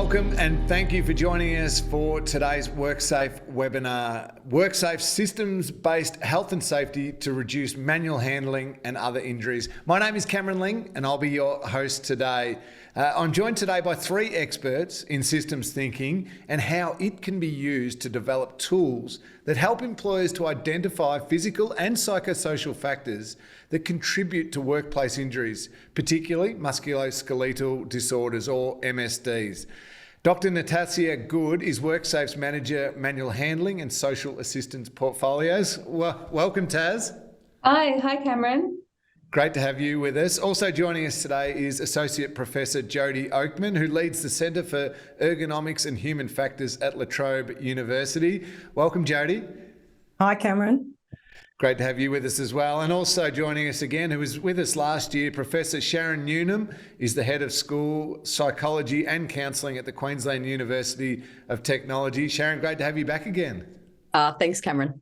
Welcome and thank you for joining us for today's WorkSafe webinar. WorkSafe systems-based health and safety to reduce manual handling and other injuries. My name is Cameron Ling and I'll be your host today. I'm joined today by three experts in systems thinking and how it can be used to develop tools that help employers to identify physical and psychosocial factors that contribute to workplace injuries, particularly musculoskeletal disorders or MSDs. Dr. Natasha Good is WorkSafe's Manager, Manual Handling and Social Assistance Portfolios. Welcome, Taz. Hi Cameron. Great to have you with us. Also joining us today is Associate Professor Jody Oakman, who leads the Centre for Ergonomics and Human Factors at Trobe University. Welcome, Jody. Hi, Cameron. Great to have you with us as well. And also joining us again, who was with us last year, Professor Sharon Newnham is the Head of School Psychology and Counselling at the Queensland University of Technology. Sharon, great to have you back again. Thanks, Cameron.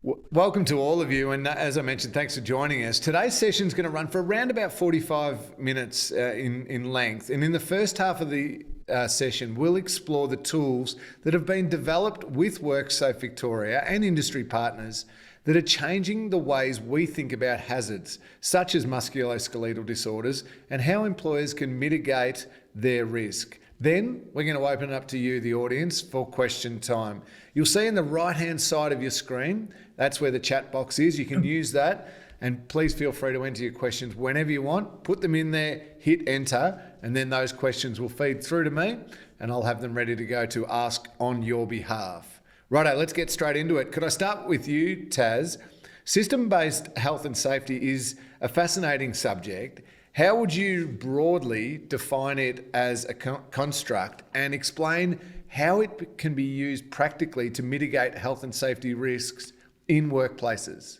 Welcome to all of you, and as I mentioned, thanks for joining us. Today's session is going to run for around about 45 minutes in length, and in the first half of the session, we'll explore the tools that have been developed with WorkSafe Victoria and industry partners that are changing the ways we think about hazards, such as musculoskeletal disorders, and how employers can mitigate their risk. Then we're going to open it up to you, the audience, for question time. You'll see in the right-hand side of your screen, that's where the chat box is. You can use that, and please feel free to enter your questions whenever you want. Put them in there, hit enter, and then those questions will feed through to me, and I'll have them ready to go to ask on your behalf. Righto, let's get straight into it. Could I start with you, Taz? System-based health and safety is a fascinating subject. How would you broadly define it as a construct and explain how it can be used practically to mitigate health and safety risks in workplaces?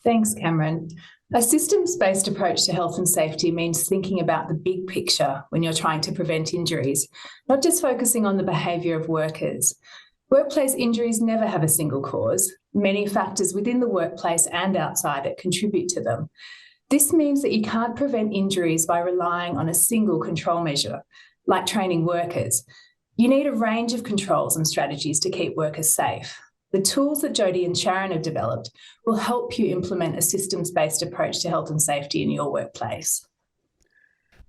Thanks, Cameron. A systems-based approach to health and safety means thinking about the big picture when you're trying to prevent injuries, not just focusing on the behaviour of workers. Workplace injuries never have a single cause. Many factors within the workplace and outside it contribute to them. This means that you can't prevent injuries by relying on a single control measure, like training workers. You need a range of controls and strategies to keep workers safe. The tools that Jody and Sharon have developed will help you implement a systems-based approach to health and safety in your workplace.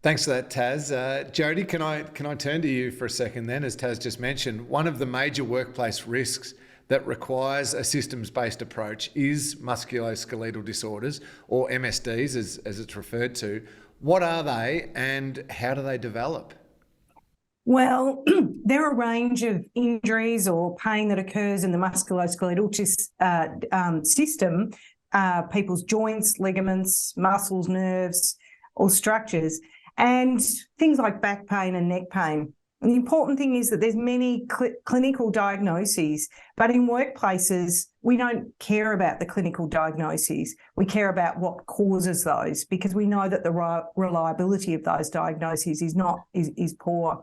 Thanks for that, Taz. Jody, can I turn to you for a second then? As Taz just mentioned, one of the major workplace risks that requires a systems-based approach is musculoskeletal disorders, or MSDs as it's referred to. What are they and how do they develop? Well, there are a range of injuries or pain that occurs in the musculoskeletal system, people's joints, ligaments, muscles, nerves, or structures, and things like back pain and neck pain. And the important thing is that there's many clinical diagnoses, but in workplaces, we don't care about the clinical diagnoses. We care about what causes those, because we know that the reliability of those diagnoses is poor.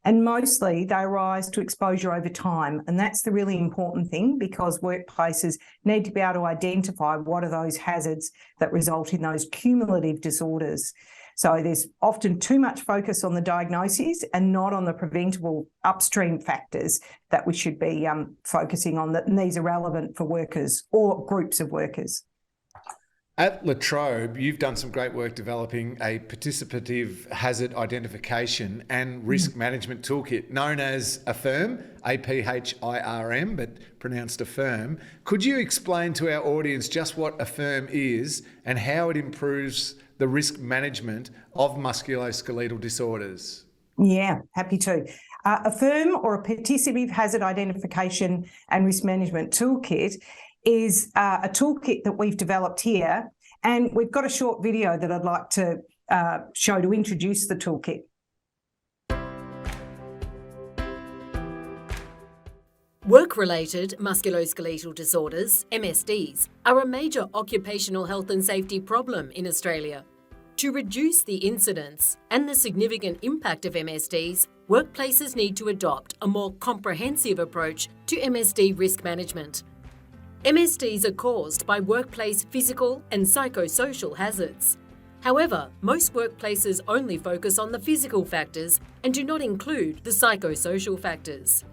And mostly they arise to exposure over time. And that's the really important thing, because workplaces need to be able to identify what are those hazards that result in those cumulative disorders. So there's often too much focus on the diagnoses and not on the preventable upstream factors that we should be focusing on, and these are relevant for workers or groups of workers. At La Trobe, you've done some great work developing a participative hazard identification and risk management toolkit known as Affirm, APHIRM, but pronounced Affirm. Could you explain to our audience just what Affirm is and how it improves the risk management of musculoskeletal disorders? Yeah, happy to. Affirm, or a participative hazard identification and risk management toolkit, is a toolkit that we've developed here, and we've got a short video that I'd like to show to introduce the toolkit. Work-related musculoskeletal disorders, MSDs, are a major occupational health and safety problem in Australia. To reduce the incidence and the significant impact of MSDs, workplaces need to adopt a more comprehensive approach to MSD risk management. MSDs are caused by workplace physical and psychosocial hazards. However, most workplaces only focus on the physical factors and do not include the psychosocial factors.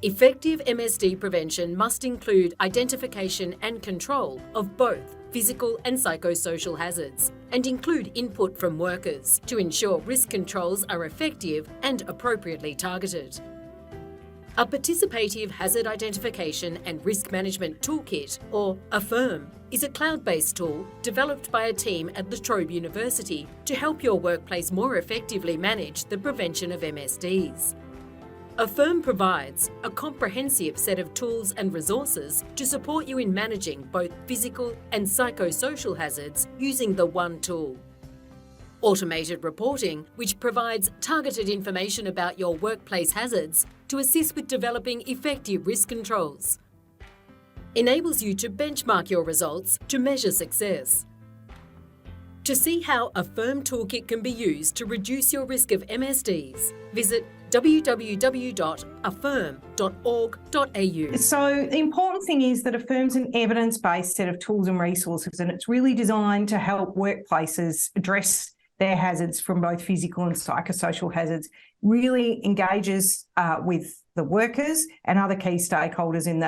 Effective MSD prevention must include identification and control of both physical and psychosocial hazards, and include input from workers to ensure risk controls are effective and appropriately targeted. A participative hazard identification and risk management toolkit, or APHIRM, is a cloud-based tool developed by a team at the Trobe University to help your workplace more effectively manage the prevention of MSDs. Affirm provides a comprehensive set of tools and resources to support you in managing both physical and psychosocial hazards using the one tool. Automated reporting, which provides targeted information about your workplace hazards to assist with developing effective risk controls. Enables you to benchmark your results to measure success. To see how Affirm Toolkit can be used to reduce your risk of MSDs, visit www.affirm.org.au. So the important thing is that Affirm's an evidence-based set of tools and resources, and it's really designed to help workplaces address their hazards from both physical and psychosocial hazards, really engages with the workers and other key stakeholders in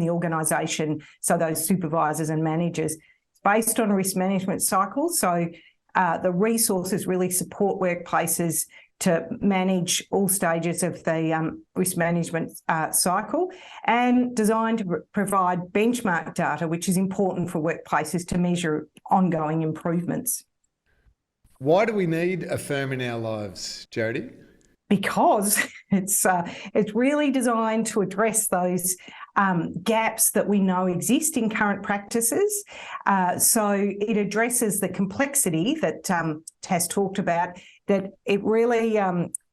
the organisation, so those supervisors and managers. It's based on a risk management cycle, so the resources really support workplaces to manage all stages of the risk management cycle, and designed to provide benchmark data, which is important for workplaces to measure ongoing improvements. Why do we need Affirm in our lives, Jody? Because it's really designed to address those gaps that we know exist in current practices. So it addresses the complexity that Taz talked about, that it really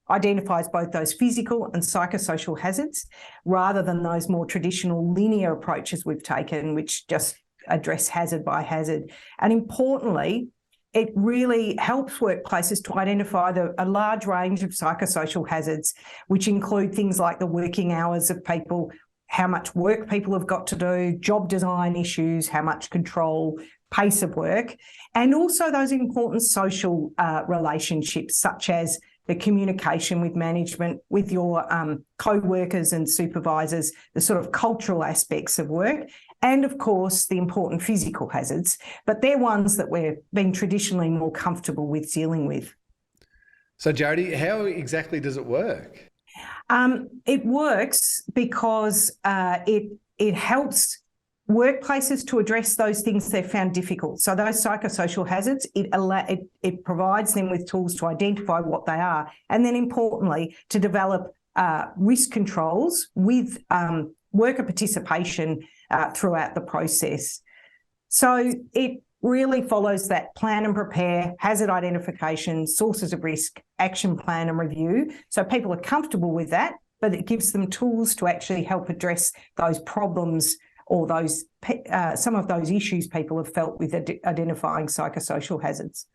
identifies both those physical and psychosocial hazards, rather than those more traditional linear approaches we've taken, which just address hazard by hazard. And importantly, it really helps workplaces to identify a large range of psychosocial hazards, which include things like the working hours of people, how much work people have got to do, job design issues, how much control, pace of work, and also those important social relationships, such as the communication with management, with your co-workers and supervisors, the sort of cultural aspects of work, and of course the important physical hazards, but they're ones that we're being traditionally more comfortable with dealing with. So Jody, how exactly does it work? It works because it helps workplaces to address those things they've found difficult. So those psychosocial hazards, it provides them with tools to identify what they are, and then importantly to develop risk controls with worker participation throughout the process. So it really follows that plan and prepare, hazard identification, sources of risk, action plan and review. So people are comfortable with that, but it gives them tools to actually help address those problems or those some of those issues people have felt with identifying psychosocial hazards.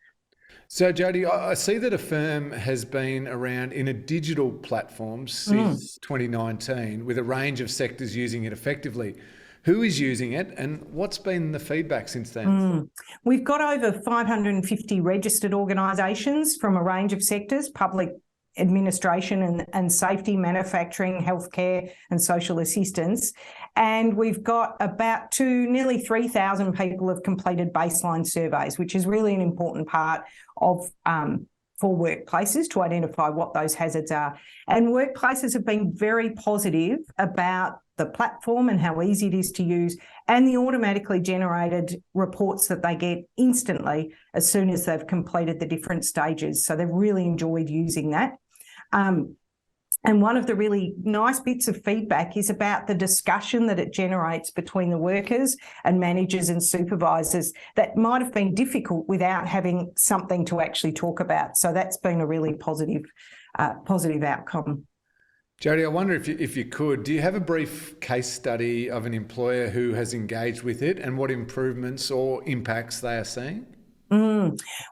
So Jody, I see that Affirm has been around in a digital platform since 2019, with a range of sectors using it effectively. Who is using it, and what's been the feedback since then? We've got over 550 registered organisations from a range of sectors: public administration and safety, manufacturing, healthcare and social assistance. And we've got about nearly 3,000 people have completed baseline surveys, which is really an important part of for workplaces to identify what those hazards are. And workplaces have been very positive about the platform and how easy it is to use, and the automatically generated reports that they get instantly as soon as they've completed the different stages. So they've really enjoyed using that. And one of the really nice bits of feedback is about the discussion that it generates between the workers and managers and supervisors that might have been difficult without having something to actually talk about. So that's been a really positive outcome. Jody, I wonder if you could, do you have a brief case study of an employer who has engaged with it and what improvements or impacts they are seeing?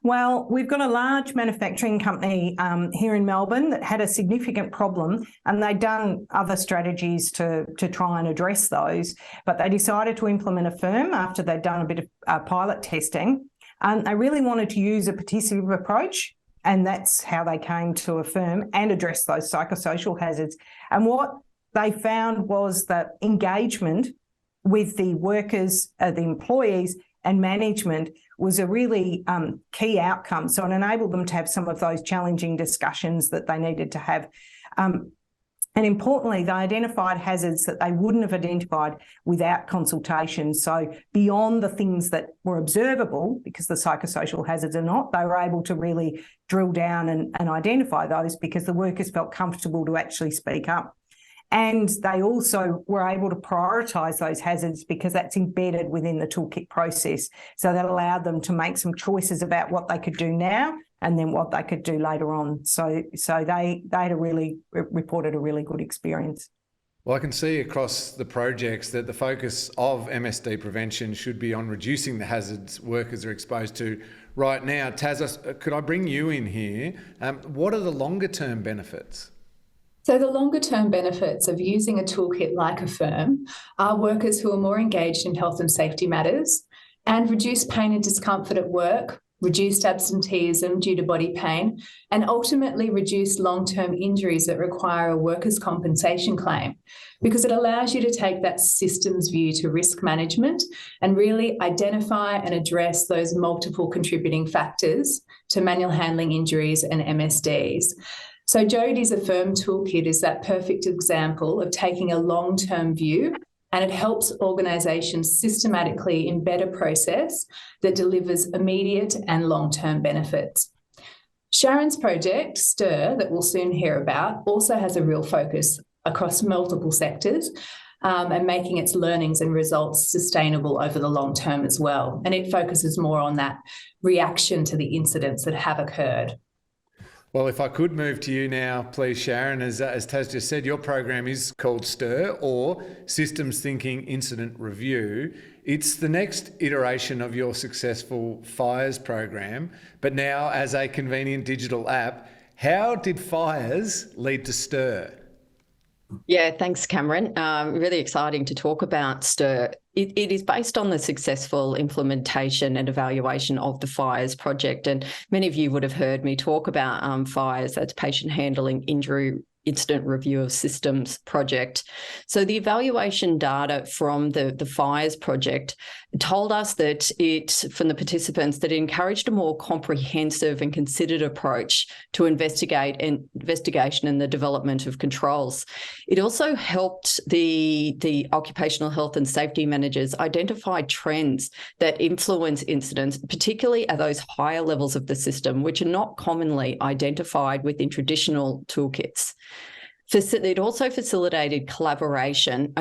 Well, we've got a large manufacturing company here in Melbourne that had a significant problem, and they'd done other strategies to try and address those, but they decided to implement Affirm after they'd done a bit of pilot testing. They really wanted to use a participative approach, and that's how they came to Affirm and address those psychosocial hazards. And what they found was that engagement with the workers, the employees and management was a really key outcome. So it enabled them to have some of those challenging discussions that they needed to have. And importantly, they identified hazards that they wouldn't have identified without consultation. So beyond the things that were observable, because the psychosocial hazards are not, they were able to really drill down and identify those because the workers felt comfortable to actually speak up. And they also were able to prioritise those hazards because that's embedded within the toolkit process. So that allowed them to make some choices about what they could do now and then what they could do later on. So they had reported a really good experience. Well, I can see across the projects that the focus of MSD prevention should be on reducing the hazards workers are exposed to right now. Taz, could I bring you in here? What are the longer term benefits? So the longer term benefits of using a toolkit like Affirm are workers who are more engaged in health and safety matters and reduce pain and discomfort at work, reduced absenteeism due to body pain, and ultimately reduce long-term injuries that require a workers' compensation claim, because it allows you to take that systems view to risk management and really identify and address those multiple contributing factors to manual handling injuries and MSDs. So Jodie's Affirm Toolkit is that perfect example of taking a long-term view, and it helps organisations systematically embed a process that delivers immediate and long-term benefits. Sharon's project, STIR, that we'll soon hear about, also has a real focus across multiple sectors and making its learnings and results sustainable over the long term as well. And it focuses more on that reaction to the incidents that have occurred. Well, if I could move to you now, please, Sharon, as Taz just said, your program is called STIR, or Systems Thinking Incident Review. It's the next iteration of your successful FIRES program, but now as a convenient digital app. How did FIRES lead to STIR? Yeah, thanks, Cameron. Really exciting to talk about STIR. It is based on the successful implementation and evaluation of the FIRES project. And many of you would have heard me talk about FIRES, that's Patient Handling Injury Incident Review of Systems project. So the evaluation data from the FIRES project told us that from the participants, that it encouraged a more comprehensive and considered approach to investigation and the development of controls. It also helped the occupational health and safety managers identify trends that influence incidents, particularly at those higher levels of the system, which are not commonly identified within traditional toolkits. It also facilitated collaboration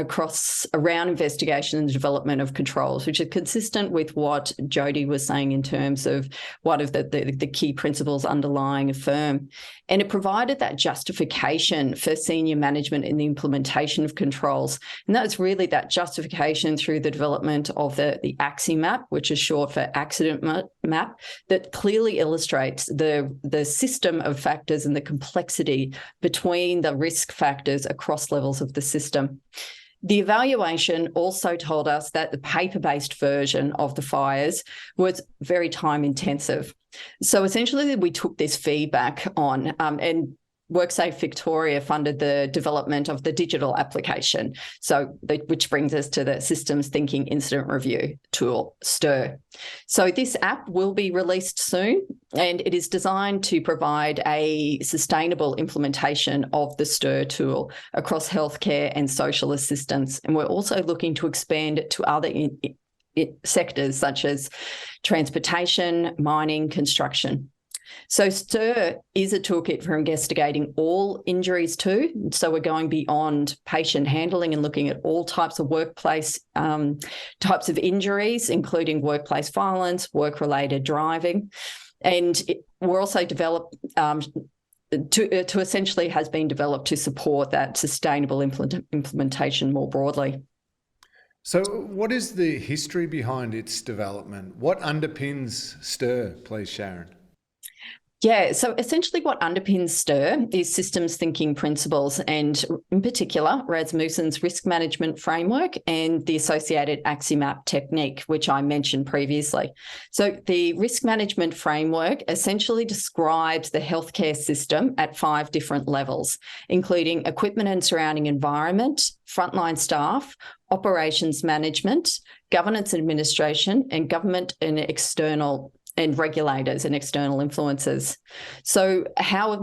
around investigation and development of controls, which is consistent with what Jodie was saying in terms of one of the key principles underlying Affirm. And it provided that justification for senior management in the implementation of controls. And that's really that justification through the development of the AXI map, which is short for accident map, that clearly illustrates the system of factors and the complexity between the risk factors across levels of the system. The evaluation also told us that the paper-based version of the FIRES was very time intensive. So essentially we took this feedback on and WorkSafe Victoria funded the development of the digital application, which brings us to the Systems Thinking Incident Review tool, STIR. So this app will be released soon, and it is designed to provide a sustainable implementation of the STIR tool across healthcare and social assistance. And we're also looking to expand it to other sectors such as transportation, mining, construction. So STIR is a toolkit for investigating all injuries too. So we're going beyond patient handling and looking at all types of workplace types of injuries, including workplace violence, work-related driving. And we're also developed to essentially has been developed to support that sustainable implementation more broadly. So what is the history behind its development? What underpins STIR, please, Sharon? Yeah, so essentially what underpins STIR is systems thinking principles, and in particular, Rasmussen's risk management framework and the associated AXIOMAP technique, which I mentioned previously. So the risk management framework essentially describes the healthcare system at 5 different levels, including equipment and surrounding environment, frontline staff, operations management, governance and administration, and government and external and regulators and external influences. So how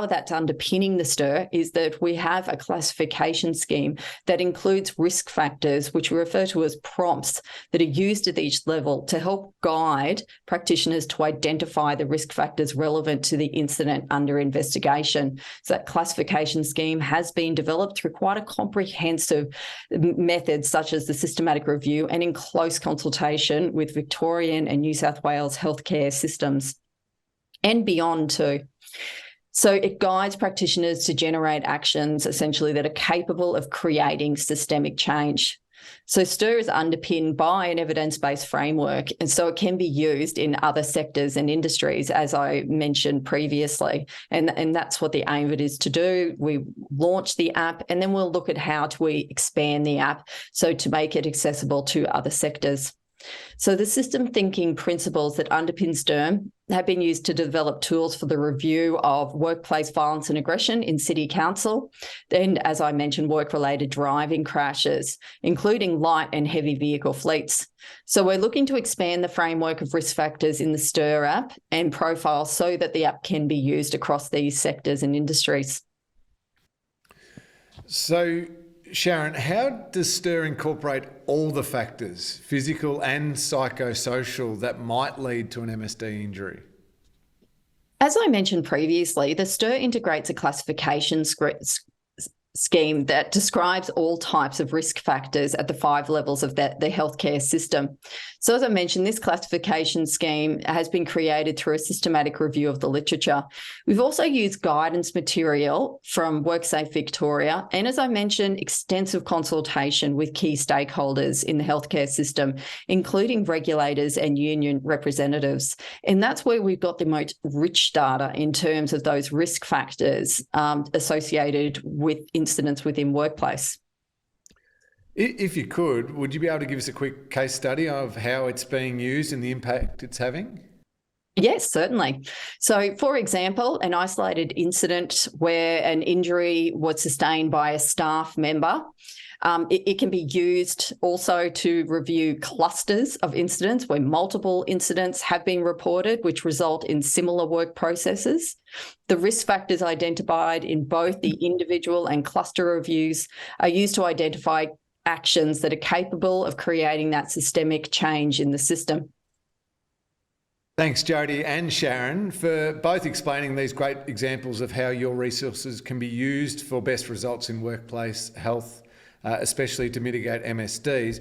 that's underpinning the STIR is that we have a classification scheme that includes risk factors, which we refer to as prompts, that are used at each level to help guide practitioners to identify the risk factors relevant to the incident under investigation. So that classification scheme has been developed through quite a comprehensive method, such as the systematic review, and in close consultation with Victorian and New South Wales healthcare systems and beyond too. So it guides practitioners to generate actions essentially that are capable of creating systemic change. So STIR is underpinned by an evidence-based framework, and so it can be used in other sectors and industries, as I mentioned previously. And that's what the aim of it is to do. We launch the app, and then we'll look at how do we expand the app so to make it accessible to other sectors. So the system thinking principles that underpin STIR have been used to develop tools for the review of workplace violence and aggression in City Council. Then, as I mentioned, work-related driving crashes, including light and heavy vehicle fleets. So we're looking to expand the framework of risk factors in the STIR app and profiles so that the app can be used across these sectors and industries. So, Sharon, how does STIR incorporate all the factors, physical and psychosocial, that might lead to an MSD injury? As I mentioned previously, the STIR integrates a classification scheme that describes all types of risk factors at the 5 levels of the healthcare system. So as I mentioned, this classification scheme has been created through a systematic review of the literature. We've also used guidance material from WorkSafe Victoria, and as I mentioned, extensive consultation with key stakeholders in the healthcare system, including regulators and union representatives. And that's where we've got the most rich data in terms of those risk factors associated with incidents within workplace. If you could, would you be able to give us a quick case study of how it's being used and the impact it's having? Yes, certainly. So, for example, an isolated incident where an injury was sustained by a staff member, it can be used also to review clusters of incidents where multiple incidents have been reported, which result in similar work processes. The risk factors identified in both the individual and cluster reviews are used to identify actions that are capable of creating that systemic change in the system. Thanks, Jody and Sharon, for both explaining these great examples of how your resources can be used for best results in workplace health, especially to mitigate MSDs.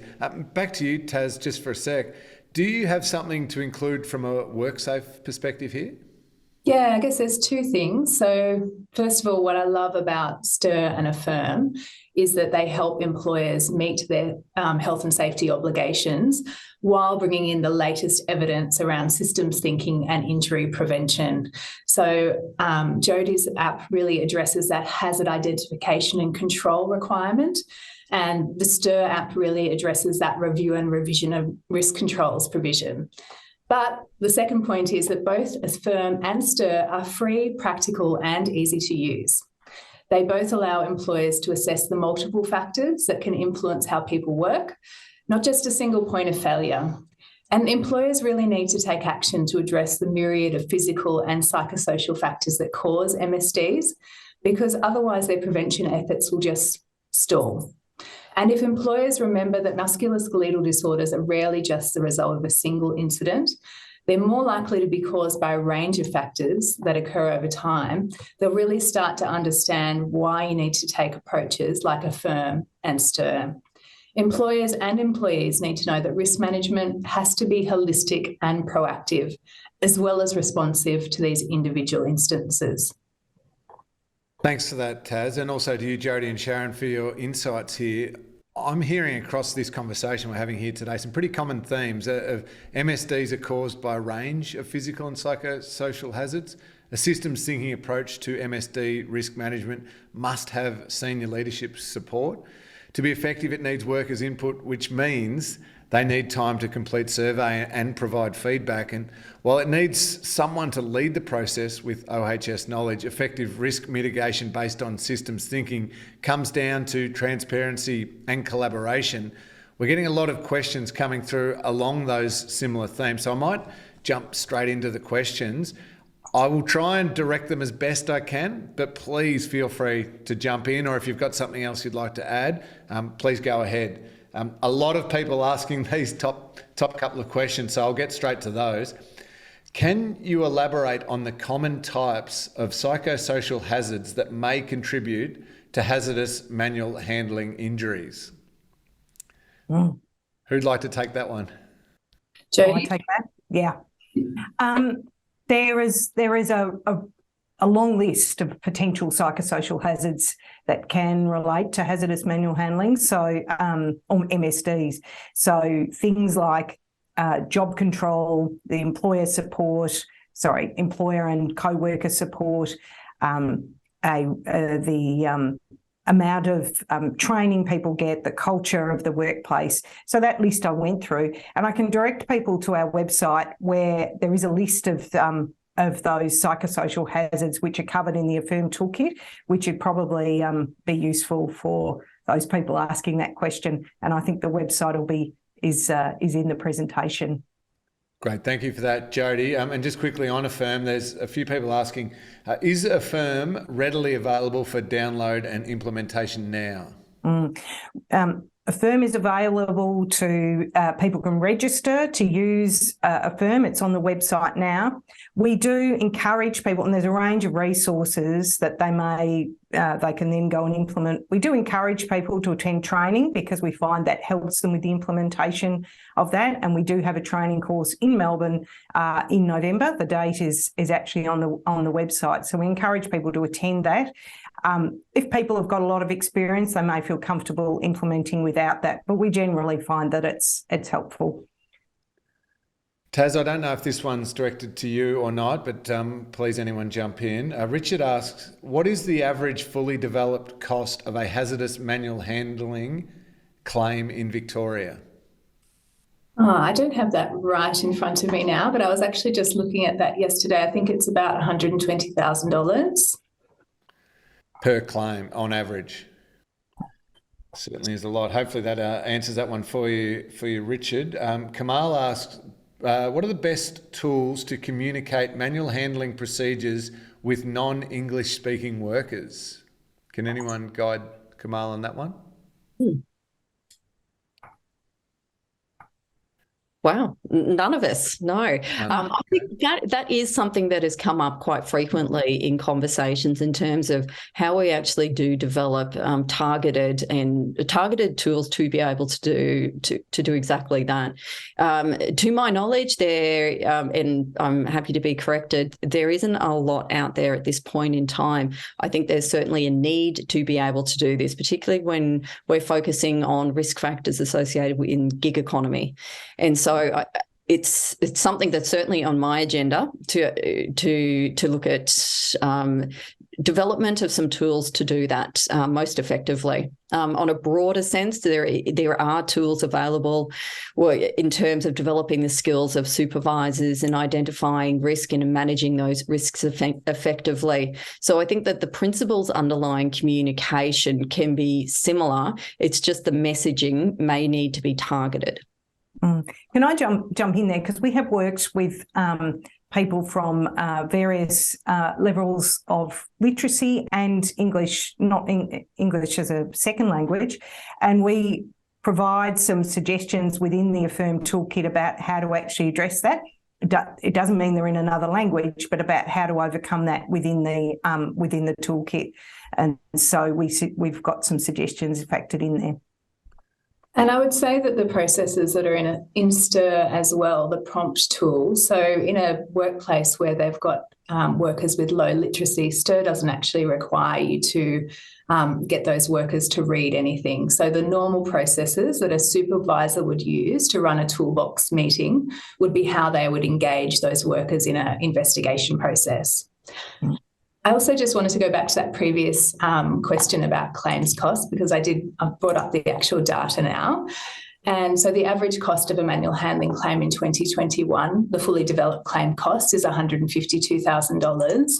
Back to you, Taz, just for a sec. Do you have something to include from a WorkSafe perspective here? Yeah, I guess there's 2 things. So first of all, what I love about STIR and Affirm is that they help employers meet their health and safety obligations while bringing in the latest evidence around systems thinking and injury prevention. So Jodie's app really addresses that hazard identification and control requirement. And the STIR app really addresses that review and revision of risk controls provision. But the second point is that both Affirm and STIR are free, practical, and easy to use. They both allow employers to assess the multiple factors that can influence how people work, not just a single point of failure. And employers really need to take action to address the myriad of physical and psychosocial factors that cause MSDs, because otherwise their prevention efforts will just stall. And if employers remember that musculoskeletal disorders are rarely just the result of a single incident, they're more likely to be caused by a range of factors that occur over time, they'll really start to understand why you need to take approaches like Affirm and STIR. Employers and employees need to know that risk management has to be holistic and proactive, as well as responsive to these individual instances. Thanks for that, Taz, and also to you, Jody and Sharon, for your insights here. I'm hearing across this conversation we're having here today some pretty common themes of MSDs are caused by a range of physical and psychosocial hazards, A systems thinking approach to MSD risk management must have senior leadership support. To be effective, it needs workers' input, which means they need time to complete survey and provide feedback. And while it needs someone to lead the process with OHS knowledge, effective risk mitigation based on systems thinking comes down to transparency and collaboration. We're getting a lot of questions coming through along those similar themes. So I might jump straight into the questions. I will try and direct them as best I can, but please feel free to jump in, or if you've got something else you'd like to add, please go ahead. A lot of people asking these top couple of questions, so I'll get straight to those. Can you elaborate on the common types of psychosocial hazards that may contribute to hazardous manual handling injuries? Who'd like to take that one? Jody? I take that. Yeah. There is a long list of potential psychosocial hazards that can relate to hazardous manual handling, so or MSDs. So things like job control, the employer and co-worker support, the amount of training people get, the culture of the workplace. So that list I went through, and I can direct people to our website where there is a list of those psychosocial hazards which are covered in the Affirm Toolkit, which would probably be useful for those people asking that question. And I think the website is in the presentation. Great, thank you for that, Jody. And just quickly on Affirm, there's a few people asking, is Affirm readily available for download and implementation now? Affirm is available to people can register to use Affirm. It's on the website now. We do encourage people, and there's a range of resources that they can then go and implement. We do encourage people to attend training because we find that helps them with the implementation of that. And we do have a training course in Melbourne in November. The date is actually on the website. So we encourage people to attend that. If people have got a lot of experience, they may feel comfortable implementing without that, but we generally find that it's helpful. Taz, I don't know if this one's directed to you or not, but please anyone jump in. Richard asks, what is the average fully developed cost of a hazardous manual handling claim in Victoria? Oh, I don't have that right in front of me now, but I was actually just looking at that yesterday. I think it's about $120,000. Per claim on average. Certainly is a lot. Hopefully that answers that one for you, Richard. Kamal asks, what are the best tools to communicate manual handling procedures with non-English speaking workers? Can anyone guide Kamal on that one? Wow, none of us, no. I think that is something that has come up quite frequently in conversations in terms of how we actually do develop targeted tools to be able to do exactly that. To my knowledge, and I'm happy to be corrected, there isn't a lot out there at this point in time. I think there's certainly a need to be able to do this, particularly when we're focusing on risk factors associated with gig economy. And so it's something that's certainly on my agenda to look at development of some tools to do that most effectively. On a broader sense, there are tools available in terms of developing the skills of supervisors and identifying risk and managing those risks effectively. So I think that the principles underlying communication can be similar. It's just the messaging may need to be targeted. Can I jump in there? Because we have worked with people from various levels of literacy and English, not English as a second language, and we provide some suggestions within the Affirm Toolkit about how to actually address that. It doesn't mean they're in another language, but about how to overcome that within the toolkit. And so we've got some suggestions factored in there. And I would say that the processes that are in STIR as well, the prompt tool, so in a workplace where they've got workers with low literacy, STIR doesn't actually require you to get those workers to read anything. So the normal processes that a supervisor would use to run a toolbox meeting would be how they would engage those workers in an investigation process. I also just wanted to go back to that previous question about claims costs, because I brought up the actual data now. And so the average cost of a manual handling claim in 2021, the fully developed claim cost is $152,000.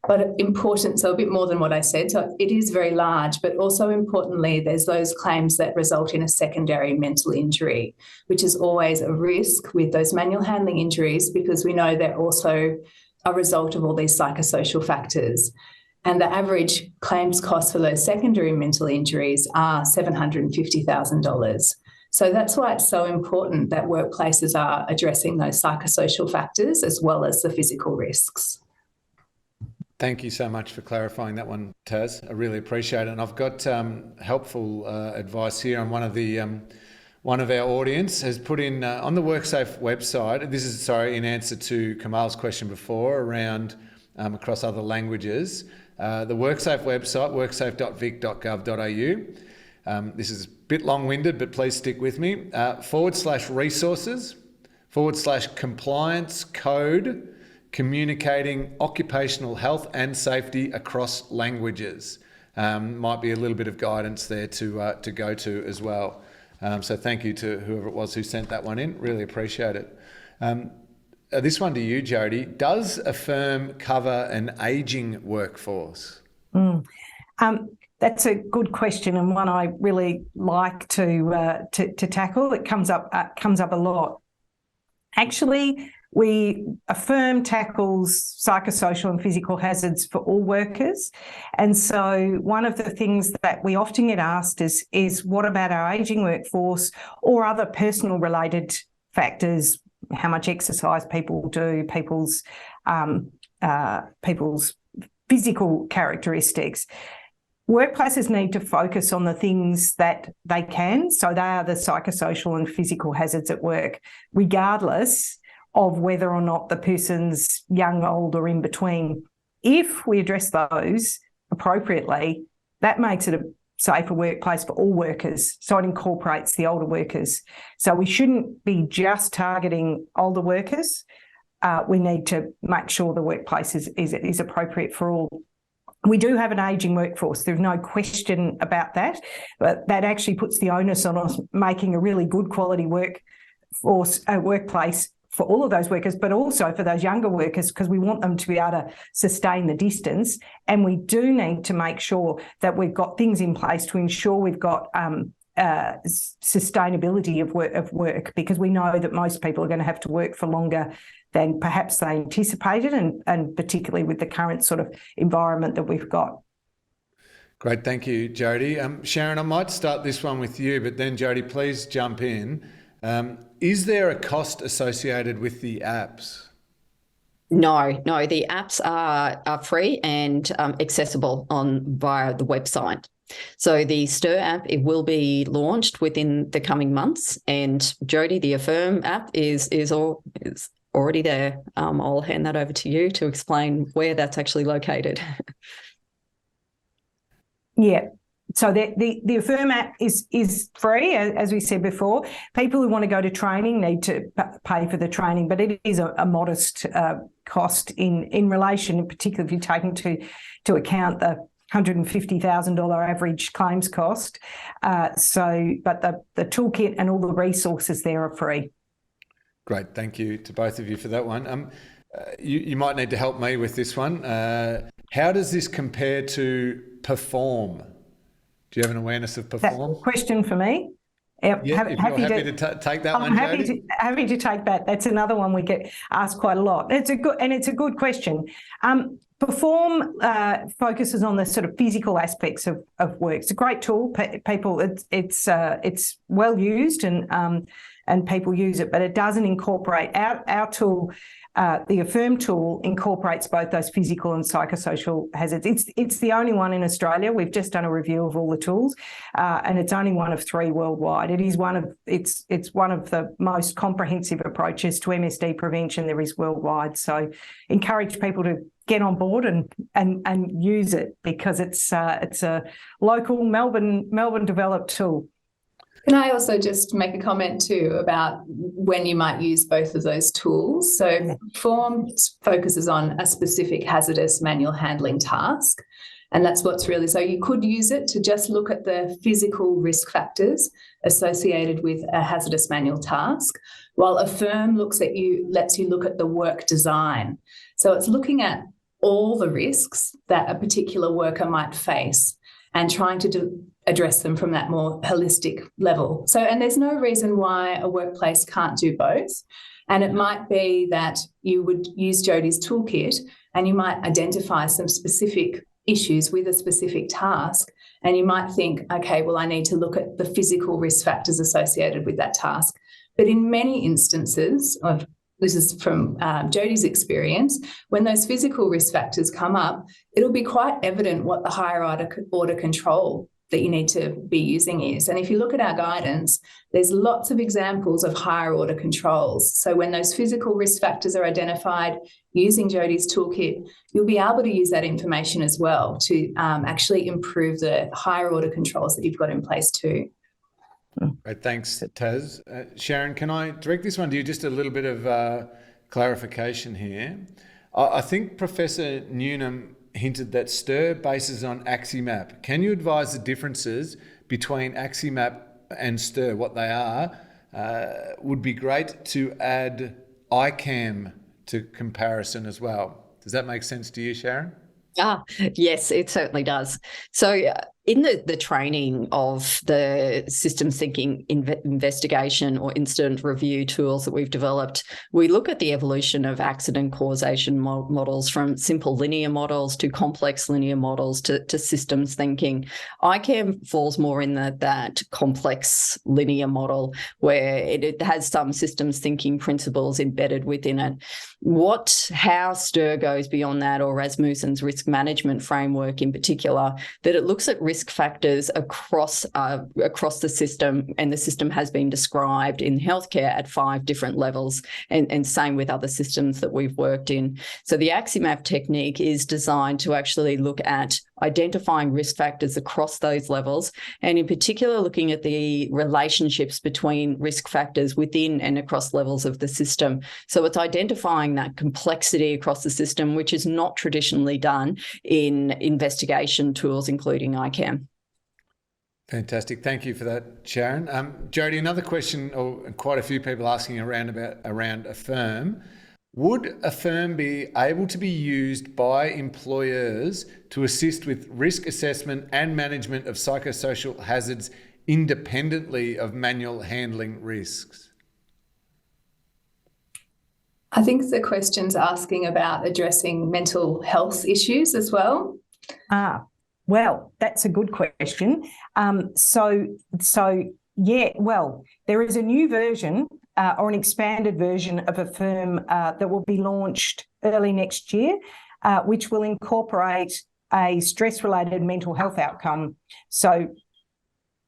But important, so a bit more than what I said. So it is very large, but also importantly, there's those claims that result in a secondary mental injury, which is always a risk with those manual handling injuries, because we know they're also a result of all these psychosocial factors. And the average claims cost for those secondary mental injuries are $750,000. So that's why it's so important that workplaces are addressing those psychosocial factors as well as the physical risks. Thank you so much for clarifying that one, Taz. I really appreciate it. And I've got helpful advice here on one of our audience has put in on the WorkSafe website. This is, in answer to Kamal's question before around across other languages. The WorkSafe website, worksafe.vic.gov.au. This is a bit long-winded, but please stick with me. /resources, /compliance code, communicating occupational health and safety across languages. Might be a little bit of guidance there to go to as well. So thank you to whoever it was who sent that one in. Really appreciate it. This one to you, Jody. Does Affirm cover an ageing workforce? That's a good question, and one I really like to tackle. It comes up a lot. Actually, Affirm tackles psychosocial and physical hazards for all workers. And so one of the things that we often get asked is what about our ageing workforce or other personal related factors, how much exercise people do, people's physical characteristics. Workplaces need to focus on the things that they can. So they are the psychosocial and physical hazards at work, regardless of whether or not the person's young, old, or in between. If we address those appropriately, that makes it a safer workplace for all workers. So it incorporates the older workers. So we shouldn't be just targeting older workers. We need to make sure the workplace is appropriate for all. We do have an ageing workforce. There's no question about that, but that actually puts the onus on us making a really good quality workplace for all of those workers, but also for those younger workers, because we want them to be able to sustain the distance. And we do need to make sure that we've got things in place to ensure we've got sustainability of work, because we know that most people are going to have to work for longer than perhaps they anticipated, and particularly with the current sort of environment that we've got. Great, thank you, Jody. Sharon, I might start this one with you, but then Jody, please jump in. Is there a cost associated with the apps? No, the apps are free and accessible via the website. So the STIR app, it will be launched within the coming months, and Jody, the Affirm app is already there. I'll hand that over to you to explain where that's actually located. Yeah. So the Affirm app is free, as we said before. People who want to go to training need to pay for the training, but it is a modest cost in relation, in particular if you take into account the $150,000 average claims cost. But the toolkit and all the resources there are free. Great, thank you to both of you for that one. You might need to help me with this one. How does this compare to Perform? Do you have an awareness of Perform? That's a question for me. Yeah, if you're happy to take that one, Jody. Happy to take that. That's another one we get asked quite a lot. It's a good question. Perform focuses on the sort of physical aspects of work. It's a great tool. It's well used and people use it, but it doesn't incorporate our tool. The Affirm tool incorporates both those physical and psychosocial hazards. It's the only one in Australia. We've just done a review of all the tools, and it's only one of 3 worldwide. It's one of the most comprehensive approaches to MSD prevention there is worldwide. So, encourage people to get on board and use it, because it's a local Melbourne developed tool. Can I also just make a comment too about when you might use both of those tools? So Affirm focuses on a specific hazardous manual handling task. And that's what's really, so you could use it to just look at the physical risk factors associated with a hazardous manual task, while Affirm lets you look at the work design. So it's looking at all the risks that a particular worker might face and trying to address them from that more holistic level. So, and there's no reason why a workplace can't do both. And it might be that you would use Jodie's toolkit and you might identify some specific issues with a specific task. And you might think, okay, well, I need to look at the physical risk factors associated with that task. But in many instances of, this is from Jodie's experience, when those physical risk factors come up, it'll be quite evident what the higher order control that you need to be using is. And if you look at our guidance, there's lots of examples of higher order controls. So when those physical risk factors are identified using Jodie's toolkit, you'll be able to use that information as well to actually improve the higher order controls that you've got in place too. Great, thanks, Taz. Sharon, can I direct this one to you? Just a little bit of clarification here. I think Professor Newnham hinted that STIR bases on AXIMAP. Can you advise the differences between AXIMAP and STIR, what they are? Would be great to add ICAM to comparison as well. Does that make sense to you, Sharon? Yes, it certainly does. So in the training of the systems thinking investigation or incident review tools that we've developed, we look at the evolution of accident causation models from simple linear models to complex linear models to systems thinking. ICAM falls more in that complex linear model where it has some systems thinking principles embedded within it. How STIR goes beyond that, or Rasmussen's risk management framework in particular, that it looks at risk factors across the system, and the system has been described in healthcare at 5 different levels, and same with other systems that we've worked in. So the AXIMAP technique is designed to actually look at identifying risk factors across those levels, and in particular looking at the relationships between risk factors within and across levels of the system. So it's identifying that complexity across the system, which is not traditionally done in investigation tools, including ICAM. Fantastic. Thank you for that, Sharon. Jodie, another question, or quite a few people asking around Affirm. Would Affirm be able to be used by employers to assist with risk assessment and management of psychosocial hazards independently of manual handling risks? I think the question's asking about addressing mental health issues as well. Well, that's a good question. There is a new version or an expanded version of Affirm that will be launched early next year, which will incorporate a stress-related mental health outcome. So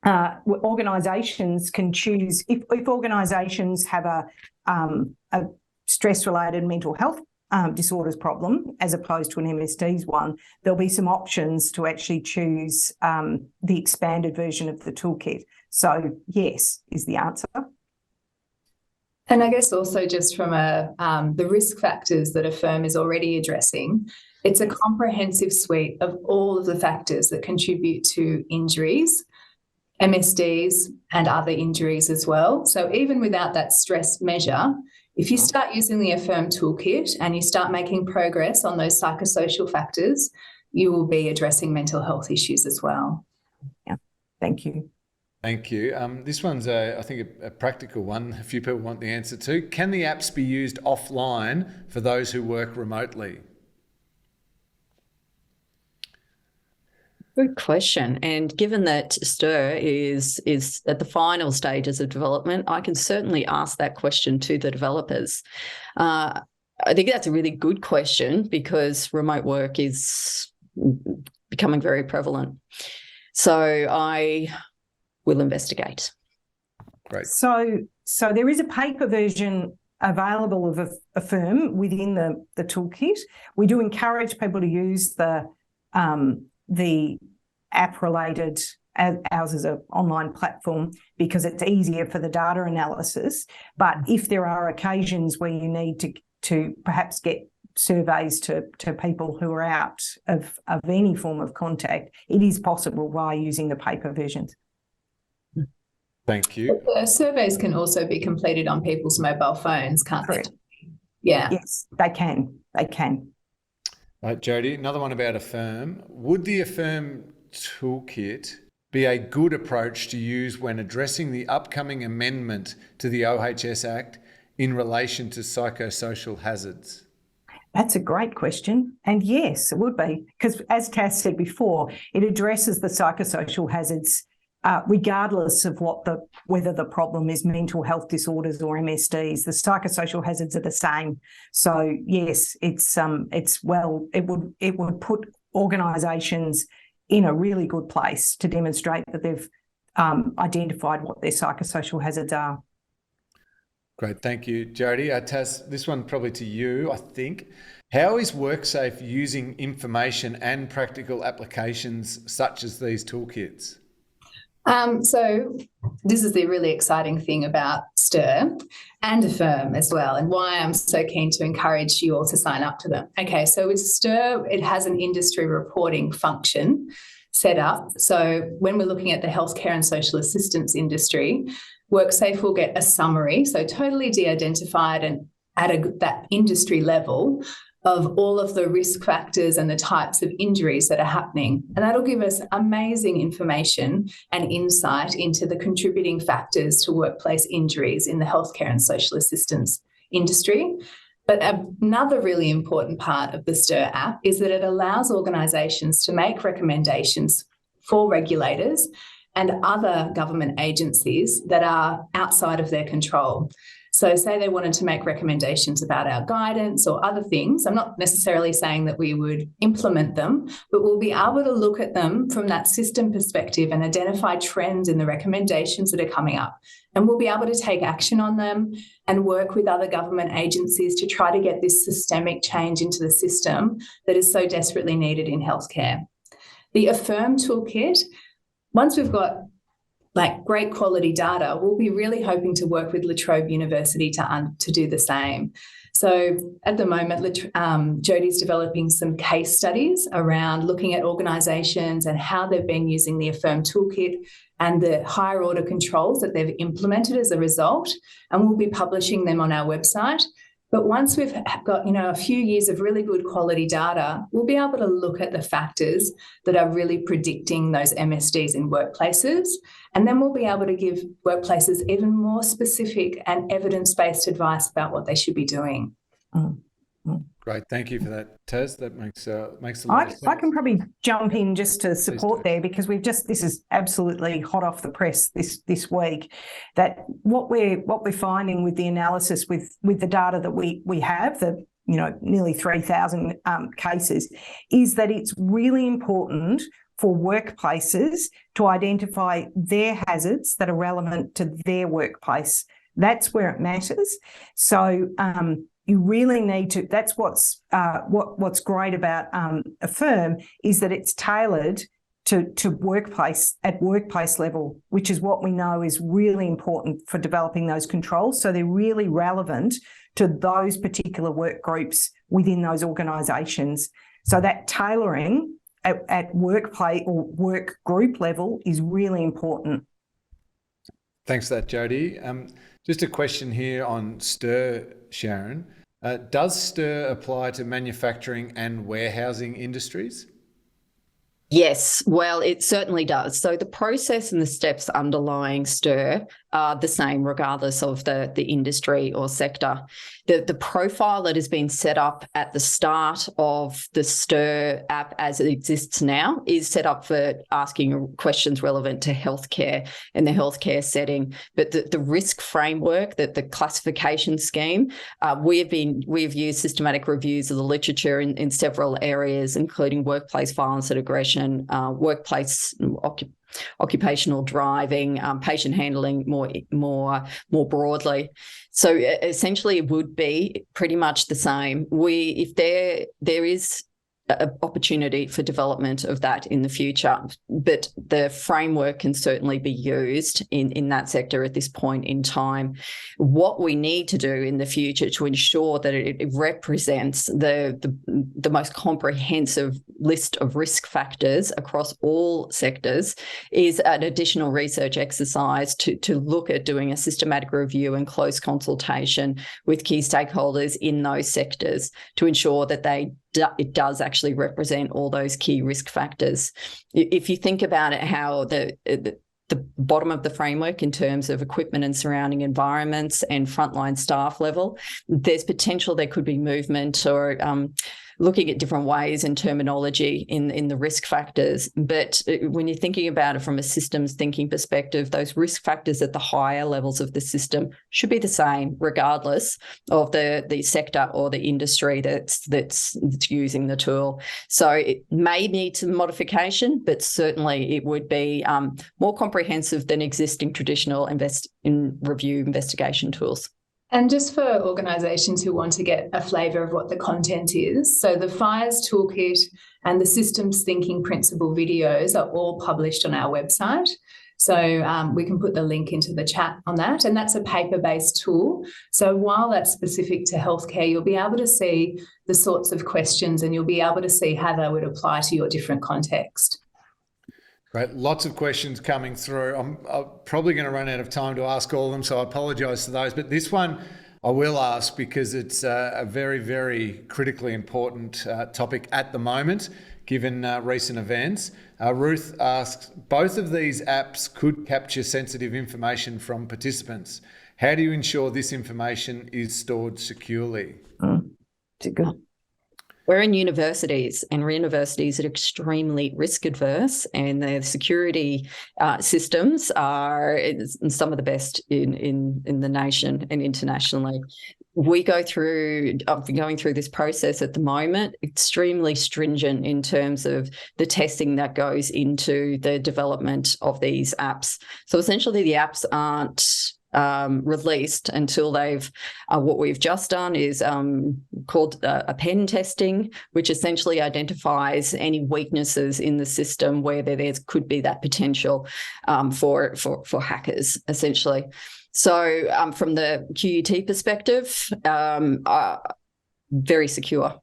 organisations can choose, if organisations have a stress-related mental health disorders problem as opposed to an MSD's one, there'll be some options to actually choose the expanded version of the toolkit. So yes is the answer. And I guess also just from the risk factors that Affirm is already addressing, it's a comprehensive suite of all of the factors that contribute to injuries, MSDs and other injuries as well. So even without that stress measure, if you start using the Affirm toolkit and you start making progress on those psychosocial factors, you will be addressing mental health issues as well. Yeah, thank you. Thank you. This one's, I think, a practical one. A few people want the answer to. Can the apps be used offline for those who work remotely? Good question. And given that STIR is at the final stages of development, I can certainly ask that question to the developers. I think that's a really good question because remote work is becoming very prevalent. So I will investigate. Great. So there is a paper version available of Affirm within the toolkit. We do encourage people to use the app-related ours is an online platform because it's easier for the data analysis. But if there are occasions where you need to perhaps get surveys to people who are out of any form of contact, it is possible via using the paper versions. Thank you. The surveys can also be completed on people's mobile phones, can't Correct. they? Yeah. Yes, they can. They can. Right, Jodie, another one about Affirm. Would the Affirm Toolkit be a good approach to use when addressing the upcoming amendment to the OHS Act in relation to psychosocial hazards? That's a great question. And yes, it would be, because as Taz said before, it addresses the psychosocial hazards regardless of whether the problem is mental health disorders or MSDs. The psychosocial hazards are the same. So yes, it would put organisations in a really good place to demonstrate that they've identified what their psychosocial hazards are. Great, thank you, Jodie. Taz, this one probably to you, I think. How is WorkSafe using information and practical applications such as these toolkits? So this is the really exciting thing about STIR and Affirm as well, and why I'm so keen to encourage you all to sign up to them. Okay, so with STIR, it has an industry reporting function set up. So when we're looking at the healthcare and social assistance industry, WorkSafe will get a summary, so totally de-identified and at that industry level of all of the risk factors and the types of injuries that are happening. And that'll give us amazing information and insight into the contributing factors to workplace injuries in the healthcare and social assistance industry. But another really important part of the STIR app is that it allows organisations to make recommendations for regulators and other government agencies that are outside of their control. So say they wanted to make recommendations about our guidance or other things. I'm not necessarily saying that we would implement them, but we'll be able to look at them from that system perspective and identify trends in the recommendations that are coming up. And we'll be able to take action on them and work with other government agencies to try to get this systemic change into the system that is so desperately needed in healthcare. The Affirm Toolkit, once we've got great quality data, we'll be really hoping to work with Trobe University to do the same. So at the moment, Jodie's developing some case studies around looking at organisations and how they've been using the Affirm Toolkit and the higher order controls that they've implemented as a result, and we'll be publishing them on our website. But once we've got, a few years of really good quality data, we'll be able to look at the factors that are really predicting those MSDs in workplaces. And then we'll be able to give workplaces even more specific and evidence-based advice about what they should be doing. Great, thank you for that, Taz. That makes a lot of sense. I can probably jump in just to support there, because this is absolutely hot off the press this week, that what we're finding with the analysis with the data that we have, the nearly 3,000 cases, is that it's really important for workplaces to identify their hazards that are relevant to their workplace. That's where it matters. So you really need to. That's what's great about Affirm, is that it's tailored to workplace at workplace level, which is what we know is really important for developing those controls. So they're really relevant to those particular work groups within those organisations. So that tailoring at workplace or work group level is really important. Thanks for that, Jodie. Just a question here on STIR, Sharon. Does STIR apply to manufacturing and warehousing industries? Yes, well, it certainly does. So the process and the steps underlying STIR are the same regardless of the industry or sector. The profile that has been set up at the start of the STIR app as it exists now is set up for asking questions relevant to healthcare and the healthcare setting. But the risk framework, the classification scheme, we've used systematic reviews of the literature in several areas, including workplace violence and aggression, workplace occupational driving, patient handling more broadly. So essentially it would be pretty much the same. If there is opportunity for development of that in the future. But the framework can certainly be used in that sector at this point in time. What we need to do in the future to ensure that it represents the most comprehensive list of risk factors across all sectors is an additional research exercise to look at doing a systematic review and close consultation with key stakeholders in those sectors to ensure that it does actually represent all those key risk factors. If you think about it, how the bottom of the framework in terms of equipment and surrounding environments and frontline staff level, there's potential there could be movement or looking at different ways and terminology in the risk factors. But when you're thinking about it from a systems thinking perspective, those risk factors at the higher levels of the system should be the same regardless of the sector or the industry that's using the tool. So it may need some modification, but certainly it would be more comprehensive than existing traditional review investigation tools. And just for organisations who want to get a flavour of what the content is, so the FIRES Toolkit and the Systems Thinking Principle videos are all published on our website. So we can put the link into the chat on that. And that's a paper-based tool. So while that's specific to healthcare, you'll be able to see the sorts of questions and you'll be able to see how they would apply to your different context. Great. Lots of questions coming through. I'm probably going to run out of time to ask all of them, so I apologise for those. But this one I will ask because it's a very, very critically important topic at the moment, given recent events. Ruth asks, both of these apps could capture sensitive information from participants. How do you ensure this information is stored securely? It's a good. We're in universities, and universities are extremely risk adverse, and their security systems are some of the best in the nation and internationally. I've been going through this process at the moment, extremely stringent in terms of the testing that goes into the development of these apps. So essentially the apps aren't released until what we've just done is called a pen testing, which essentially identifies any weaknesses in the system where there could be that potential for hackers, essentially. So from the QUT perspective, very secure.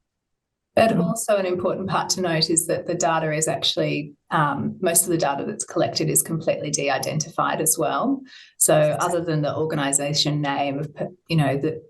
But also an important part to note is that the data is actually, most of the data that's collected is completely de-identified as well. So other than the organisation name of, the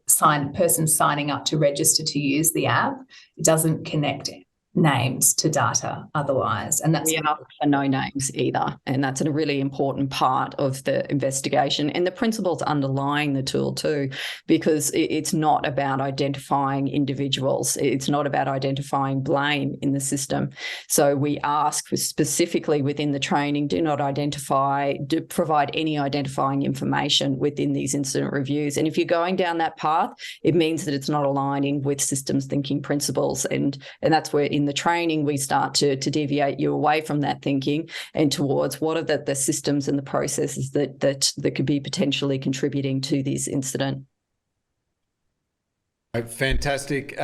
person signing up to register to use the app, it doesn't connect names to data otherwise. And that's for no names either. And that's a really important part of the investigation and the principles underlying the tool too, because it's not about identifying individuals. It's not about identifying blame in the system. So we ask specifically within the training, do provide any identifying information within these incident reviews. And if you're going down that path, it means that it's not aligning with systems thinking principles. And that's where in the training we start to deviate you away from that thinking and towards what are the systems and the processes that could be potentially contributing to this incident. Fantastic.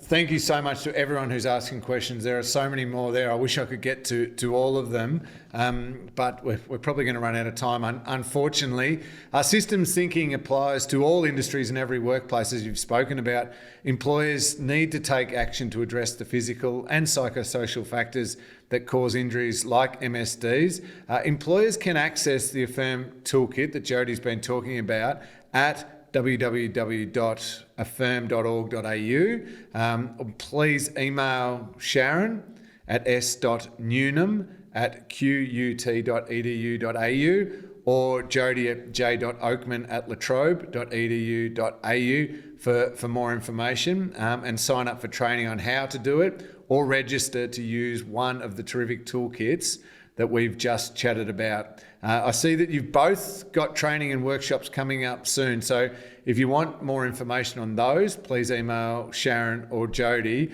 Thank you so much to everyone who's asking questions. There are so many more there. I wish I could get to all of them, but we're probably going to run out of time, unfortunately. Systems thinking applies to all industries and every workplace, as you've spoken about. Employers need to take action to address the physical and psychosocial factors that cause injuries like MSDs. Employers can access the Affirm Toolkit that Jodie's been talking about at www.affirm.org.au. Please email Sharon at s.newnham@qut.edu.au or Jodie at j.oakman@latrobe.edu.au for more information and sign up for training on how to do it or register to use one of the terrific toolkits that we've just chatted about. I see that you've both got training and workshops coming up soon. So if you want more information on those, please email Sharon or Jodie.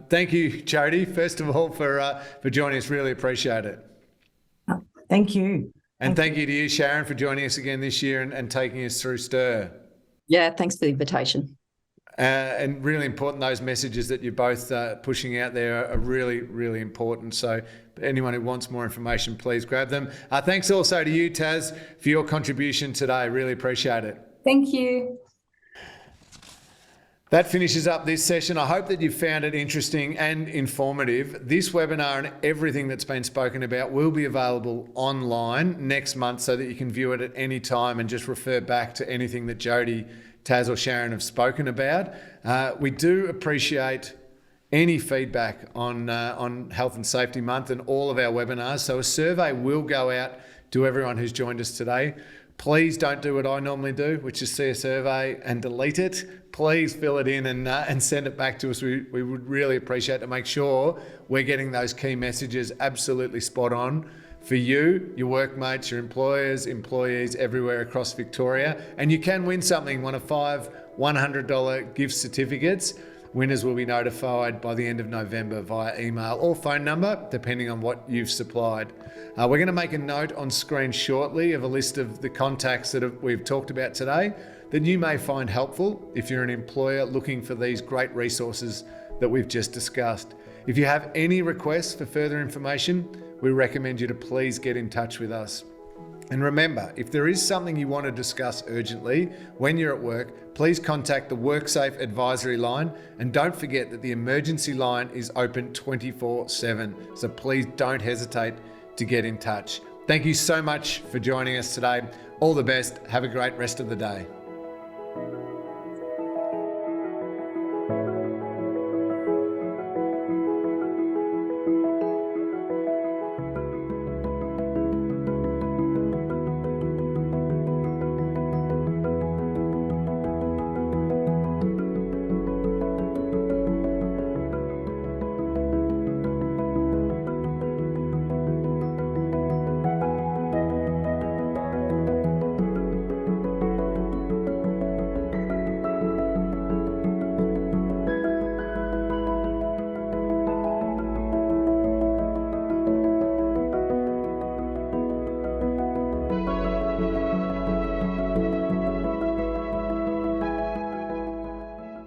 Thank you, Jodie, first of all, for joining us. Really appreciate it. Thank you. And thank you to you, Sharon, for joining us again this year and taking us through STIR. Yeah, thanks for the invitation. And really important, those messages that you're both pushing out there are really, really important. So anyone who wants more information, please grab them. Thanks also to you, Taz, for your contribution today. Really appreciate it. Thank you. That finishes up this session. I hope that you found it interesting and informative. This webinar and everything that's been spoken about will be available online next month so that you can view it at any time and just refer back to anything that Jody, Taz or Sharon have spoken about. We do appreciate any feedback on Health and Safety Month and all of our webinars. So a survey will go out to everyone who's joined us today. Please don't do what I normally do, which is see a survey and delete it. Please fill it in and send it back to us. We would really appreciate to make sure we're getting those key messages absolutely spot on for you, your workmates, your employers, employees everywhere across Victoria. And you can win something, one of 5 $100 gift certificates. Winners will be notified by the end of November via email or phone number, depending on what you've supplied. We're going to make a note on screen shortly of a list of the contacts that we've talked about today that you may find helpful if you're an employer looking for these great resources that we've just discussed. If you have any requests for further information, we recommend you to please get in touch with us. And remember, if there is something you want to discuss urgently when you're at work, please contact the WorkSafe advisory line. And don't forget that the emergency line is open 24/7. So please don't hesitate to get in touch. Thank you so much for joining us today. All the best. Have a great rest of the day.